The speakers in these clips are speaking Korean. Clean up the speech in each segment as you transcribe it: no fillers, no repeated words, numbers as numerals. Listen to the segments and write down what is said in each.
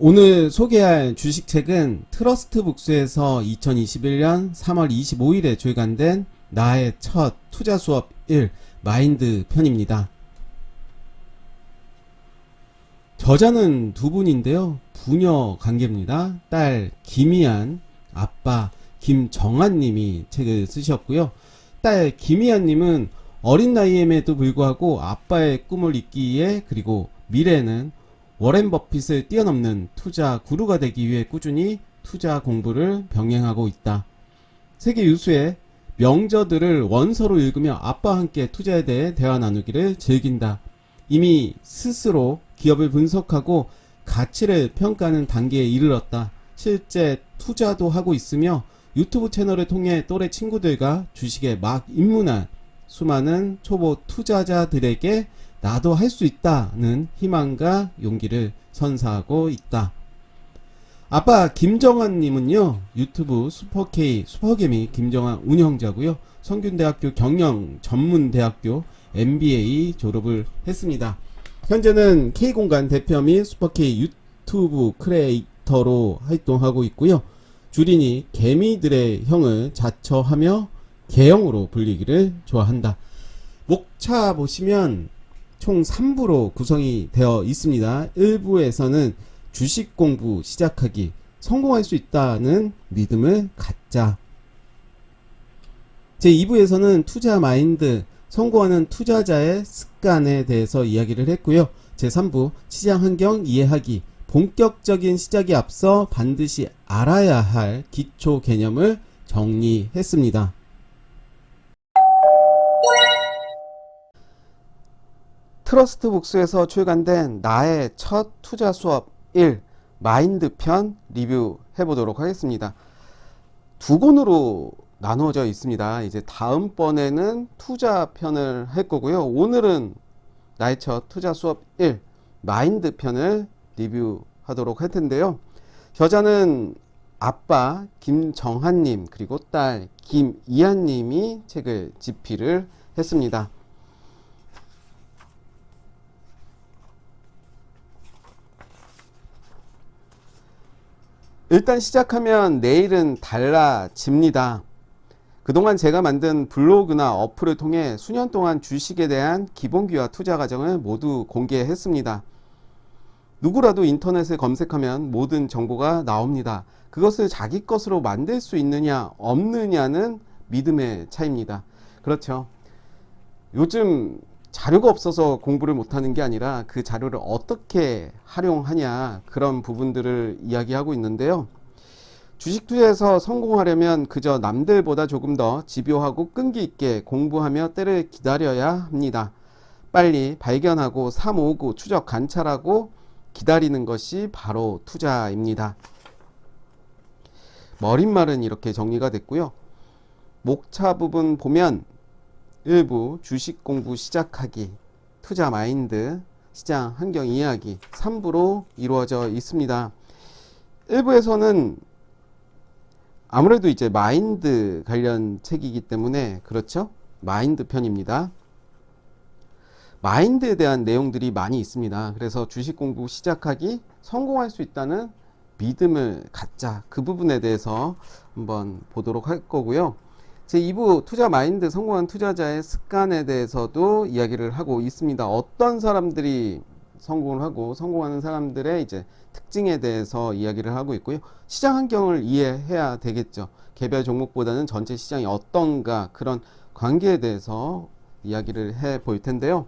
오늘 소개할 주식책은 트러스트북스에서 2021년 3월 25일에 출간된 나의 첫 투자 수업 1 마인드 편입니다. 저자는 두 분인데요. 부녀 관계입니다. 딸 김희안, 아빠 김정한 님이 책을 쓰셨고요. 딸 김희안 님은 어린 나이임에도 불구하고 아빠의 꿈을 잇기에 그리고 미래에는 워렌 버핏을 뛰어넘는 투자 구루가 되기 위해 꾸준히 투자 공부를 병행하고 있다. 세계 유수의 명저들을 원서로 읽으며 아빠와 함께 투자에 대해 대화 나누기를 즐긴다. 이미 스스로 기업을 분석하고 가치를 평가하는 단계에 이르렀다. 실제 투자도 하고 있으며 유튜브 채널을 통해 또래 친구들과 주식에 막 입문한 수많은 초보 투자자들에게 나도 할 수 있다는 희망과 용기를 선사하고 있다. 아빠 김정한 님은요, 유튜브 슈퍼K 슈퍼개미 김정한 운영자고요. 성균대학교 경영전문대학교 MBA 졸업을 했습니다. 현재는 K공간 대표 및 슈퍼K 유튜브 크리에이터로 활동하고 있고요. 주린이 개미들의 형을 자처하며 개형으로 불리기를 좋아한다. 목차 보시면 총 3부로 구성이 되어 있습니다. 1부에서는 주식 공부 시작하기, 성공할 수 있다는 믿음을 갖자. 제2부에서는 투자 마인드, 성공하는 투자자의 습관에 대해서 이야기를 했고요. 제3부 시장 환경 이해하기, 본격적인 시작에 앞서 반드시 알아야 할 기초 개념을 정리했습니다. 트러스트북스에서 출간된 나의 첫 투자 수업 1 마인드 편 리뷰해 보도록 하겠습니다. 두 권으로 나누어져 있습니다. 이제 다음번에는 투자 편을 할 거고요. 오늘은 나의 첫 투자 수업 1 마인드 편을 리뷰하도록 할 텐데요. 저자는 아빠 김정한님 그리고 딸 김이한님이 책을 집필을 했습니다. 일단 시작하면 내일은 달라집니다. 그동안 제가 만든 블로그나 어플을 통해 수년 동안 주식에 대한 기본기와 투자 과정을 모두 공개했습니다. 누구라도 인터넷을 검색하면 모든 정보가 나옵니다. 그것을 자기 것으로 만들 수 있느냐 없느냐는 믿음의 차이입니다. 그렇죠. 요즘 자료가 없어서 공부를 못하는 게 아니라 그 자료를 어떻게 활용하냐, 그런 부분들을 이야기하고 있는데요. 주식 투자에서 성공하려면 그저 남들보다 조금 더 집요하고 끈기 있게 공부하며 때를 기다려야 합니다. 빨리 발견하고 사 모으고 추적 관찰하고 기다리는 것이 바로 투자입니다. 머릿말은 이렇게 정리가 됐고요. 목차 부분 보면 1부 주식 공부 시작하기, 투자 마인드, 시장 환경 이해하기 3부로 이루어져 있습니다. 1부에서는 아무래도 이제 마인드 관련 책이기 때문에 그렇죠? 마인드 편입니다. 마인드에 대한 내용들이 많이 있습니다. 그래서 주식 공부 시작하기, 성공할 수 있다는 믿음을 갖자, 그 부분에 대해서 한번 보도록 할 거고요. 제2부 투자 마인드, 성공한 투자자의 습관에 대해서도 이야기를 하고 있습니다. 어떤 사람들이 성공을 하고 성공하는 사람들의 이제 특징에 대해서 이야기를 하고 있고요. 시장 환경을 이해해야 되겠죠. 개별 종목보다는 전체 시장이 어떤가, 그런 관계에 대해서 이야기를 해 볼 텐데요.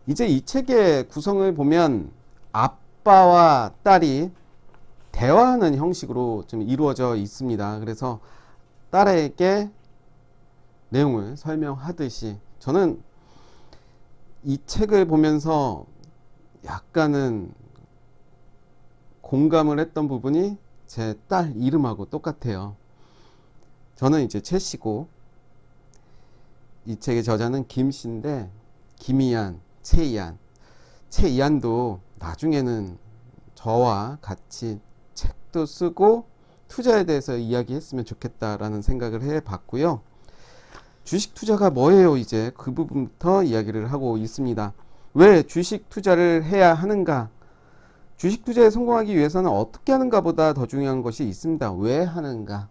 이제 이 책의 구성을 보면 아빠와 딸이 대화하는 형식으로 좀 이루어져 있습니다. 그래서 딸에게 내용을 설명하듯이, 저는 이 책을 보면서 약간은 공감을 했던 부분이 제 딸 이름하고 똑같아요. 저는 이제 최 씨고 이 책의 저자는 김 씨인데, 김이한, 최이한. 최이한도 나중에는 저와 같이 책도 쓰고 투자에 대해서 이야기했으면 좋겠다라는 생각을 해봤고요. 주식 투자가 뭐예요? 이제 그 부분부터 이야기를 하고 있습니다. 왜 주식 투자를 해야 하는가? 주식 투자에 성공하기 위해서는 어떻게 하는가 보다 더 중요한 것이 있습니다. 왜 하는가?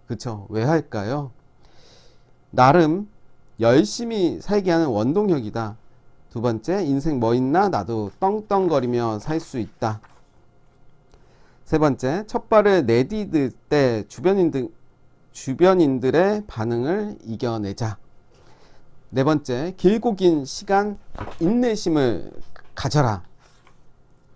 그쵸? 왜 할까요? 나름 열심히 살게 하는 원동력이다. 두 번째, 인생 뭐 있나? 나도 떵떵거리며 살 수 있다. 세 번째, 첫 발을 내디딜 때 주변인들의 반응을 이겨내자. 네 번째, 길고 긴 시간 인내심을 가져라.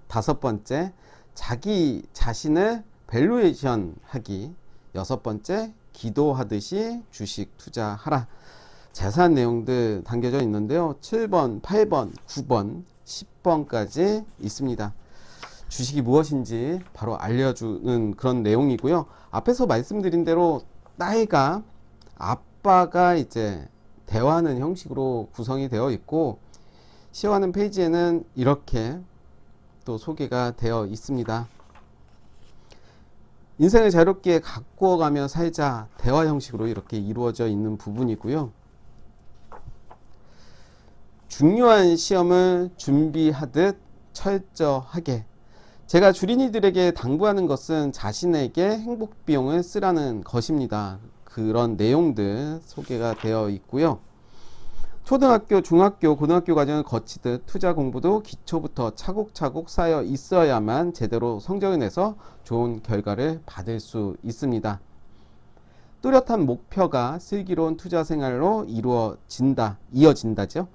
다섯 번째, 자기 자신을 밸류에이션 하기. 여섯 번째, 기도하듯이 주식 투자하라. 자세한 내용들 담겨져 있는데요. 7번, 8번, 9번, 10번까지 있습니다. 주식이 무엇인지 바로 알려주는 그런 내용이고요. 앞에서 말씀드린 대로 딸과 아빠가 이제 대화하는 형식으로 구성이 되어 있고, 시험하는 페이지에는 이렇게 또 소개가 되어 있습니다. 인생을 자유롭게 가꾸어가며 살자, 대화 형식으로 이렇게 이루어져 있는 부분이고요. 중요한 시험을 준비하듯 철저하게. 제가 주린이들에게 당부하는 것은 자신에게 행복 비용을 쓰라는 것입니다. 그런 내용들 소개가 되어 있고요. 초등학교, 중학교, 고등학교 과정을 거치듯 투자 공부도 기초부터 차곡차곡 쌓여 있어야만 제대로 성적을 내서 좋은 결과를 받을 수 있습니다. 뚜렷한 목표가 슬기로운 투자 생활로 이어진다죠.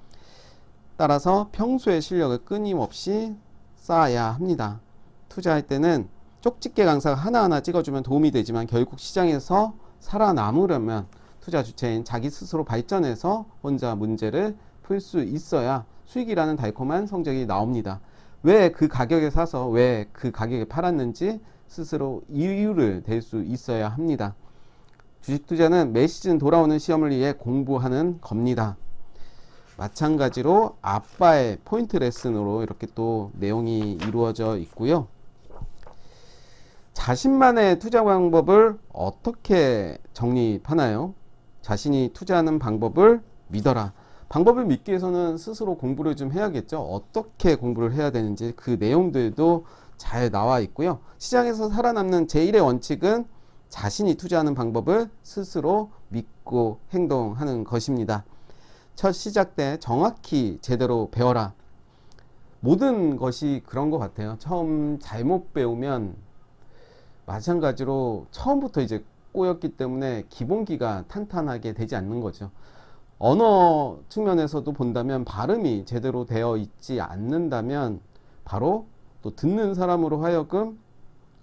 따라서 평소의 실력을 끊임없이 쌓아야 합니다. 투자할 때는 쪽집게 강사가 하나하나 찍어주면 도움이 되지만 결국 시장에서 살아남으려면 투자 주체인 자기 스스로 발전해서 혼자 문제를 풀 수 있어야 수익이라는 달콤한 성적이 나옵니다. 왜 그 가격에 사서 왜 그 가격에 팔았는지 스스로 이유를 댈 수 있어야 합니다. 주식 투자는 매 시즌 돌아오는 시험을 위해 공부하는 겁니다. 마찬가지로 아빠의 포인트 레슨으로 이렇게 또 내용이 이루어져 있고요. 자신만의 투자 방법을 어떻게 정립하나요? 자신이 투자하는 방법을 믿어라. 방법을 믿기 위해서는 스스로 공부를 좀 해야겠죠. 어떻게 공부를 해야 되는지 그 내용들도 잘 나와 있고요. 시장에서 살아남는 제1의 원칙은 자신이 투자하는 방법을 스스로 믿고 행동하는 것입니다. 첫 시작 때 정확히 제대로 배워라. 모든 것이 그런 것 같아요. 처음 잘못 배우면 마찬가지로 처음부터 이제 꼬였기 때문에 기본기가 탄탄하게 되지 않는 거죠. 언어 측면에서도 본다면 발음이 제대로 되어 있지 않는다면 바로 또 듣는 사람으로 하여금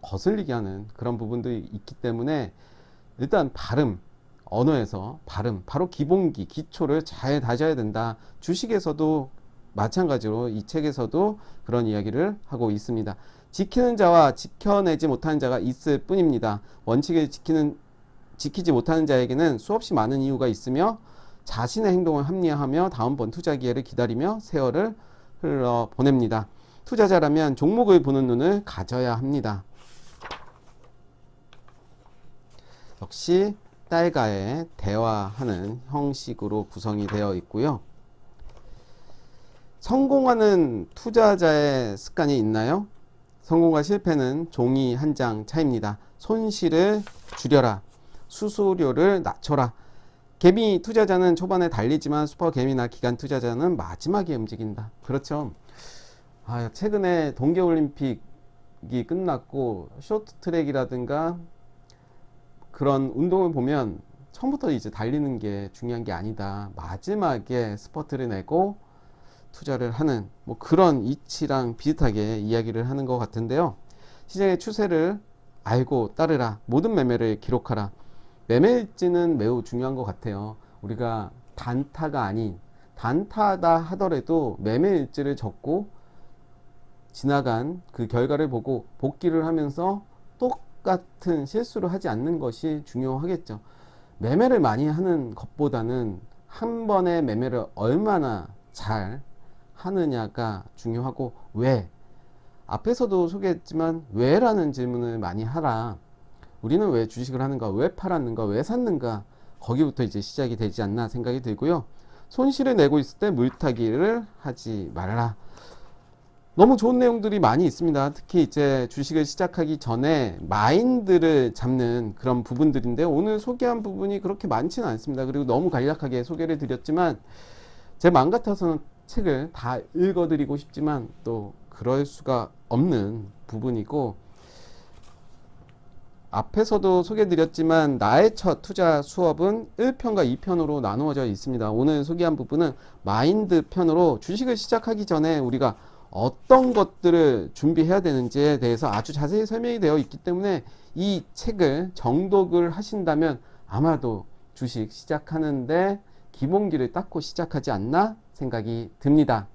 거슬리게 하는 그런 부분들이 있기 때문에 일단 발음, 언어에서 발음, 바로 기본기, 기초를 잘 다져야 된다. 주식에서도 마찬가지로 이 책에서도 그런 이야기를 하고 있습니다. 지키는 자와 지켜내지 못하는 자가 있을 뿐입니다. 원칙을 지키지 못하는 자에게는 수없이 많은 이유가 있으며 자신의 행동을 합리화하며 다음번 투자 기회를 기다리며 세월을 흘러보냅니다. 투자자라면 종목을 보는 눈을 가져야 합니다. 역시 딸과의 대화하는 형식으로 구성이 되어 있고요. 성공하는 투자자의 습관이 있나요? 성공과 실패는 종이 한 장 차이입니다. 손실을 줄여라. 수수료를 낮춰라. 개미 투자자는 초반에 달리지만 슈퍼 개미나 기간 투자자는 마지막에 움직인다. 그렇죠. 최근에 동계올림픽이 끝났고 쇼트트랙이라든가 그런 운동을 보면 처음부터 이제 달리는 게 중요한 게 아니다. 마지막에 스퍼트를 내고 투자를 하는 뭐 그런 이치랑 비슷하게 이야기를 하는 것 같은데요. 시장의 추세를 알고 따르라. 모든 매매를 기록하라. 매매일지는 매우 중요한 것 같아요. 우리가 단타가 아닌 단타다 하더라도 매매일지를 적고 지나간 그 결과를 보고 복기를 하면서 똑같은 실수를 하지 않는 것이 중요하겠죠. 매매를 많이 하는 것보다는 한 번의 매매를 얼마나 잘 하느냐가 중요하고 왜? 앞에서도 소개했지만 왜라는 질문을 많이 하라. 우리는 왜 주식을 하는가? 왜 팔았는가? 왜 샀는가? 거기부터 이제 시작이 되지 않나 생각이 들고요. 손실을 내고 있을 때 물타기를 하지 말라. 너무 좋은 내용들이 많이 있습니다. 특히 이제 주식을 시작하기 전에 마인드를 잡는 그런 부분들인데 오늘 소개한 부분이 그렇게 많지는 않습니다. 그리고 너무 간략하게 소개를 드렸지만 제 마음 같아서는 책을 다 읽어드리고 싶지만 또 그럴 수가 없는 부분이고, 앞에서도 소개드렸지만 나의 첫 투자 수업은 1편과 2편으로 나누어져 있습니다. 오늘 소개한 부분은 마인드 편으로 주식을 시작하기 전에 우리가 어떤 것들을 준비해야 되는지에 대해서 아주 자세히 설명이 되어 있기 때문에 이 책을 정독을 하신다면 아마도 주식 시작하는데 기본기를 닦고 시작하지 않나 생각이 듭니다.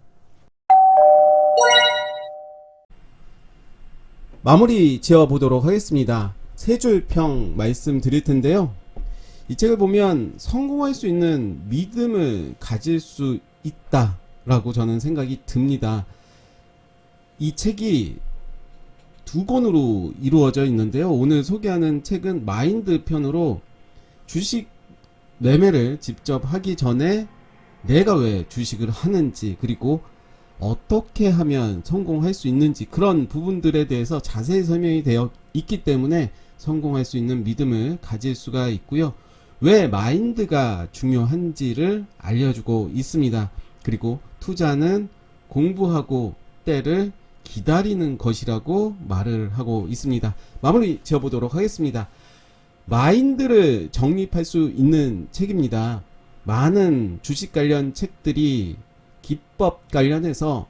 마무리 지어 보도록 하겠습니다. 세 줄 평 말씀드릴 텐데요. 이 책을 보면 성공할 수 있는 믿음을 가질 수 있다라고 저는 생각이 듭니다. 이 책이 두 권으로 이루어져 있는데요. 오늘 소개하는 책은 마인드 편으로 주식 매매를 직접 하기 전에 내가 왜 주식을 하는지, 그리고 어떻게 하면 성공할 수 있는지, 그런 부분들에 대해서 자세히 설명이 되어 있기 때문에 성공할 수 있는 믿음을 가질 수가 있고요. 왜 마인드가 중요한지를 알려주고 있습니다. 그리고 투자는 공부하고 때를 기다리는 것이라고 말을 하고 있습니다. 마무리 지어보도록 하겠습니다. 마인드를 정립할 수 있는 책입니다. 많은 주식 관련 책들이 기법 관련해서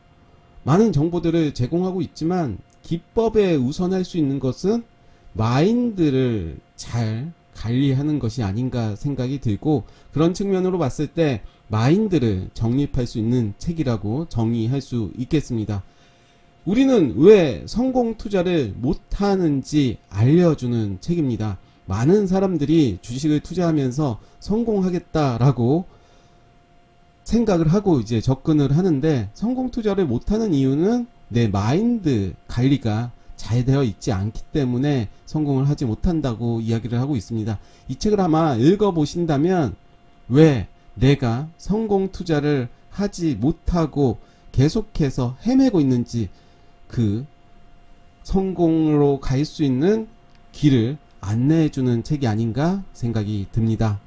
많은 정보들을 제공하고 있지만 기법에 우선할 수 있는 것은 마인드를 잘 관리하는 것이 아닌가 생각이 들고, 그런 측면으로 봤을 때 마인드를 정립할 수 있는 책이라고 정의할 수 있겠습니다. 우리는 왜 성공 투자를 못하는지 알려주는 책입니다. 많은 사람들이 주식을 투자하면서 성공하겠다라고 생각을 하고 이제 접근을 하는데, 성공 투자를 못하는 이유는 내 마인드 관리가 잘 되어 있지 않기 때문에 성공을 하지 못한다고 이야기를 하고 있습니다. 이 책을 아마 읽어보신다면 왜 내가 성공 투자를 하지 못하고 계속해서 헤매고 있는지, 그 성공으로 갈 수 있는 길을 안내해주는 책이 아닌가 생각이 듭니다.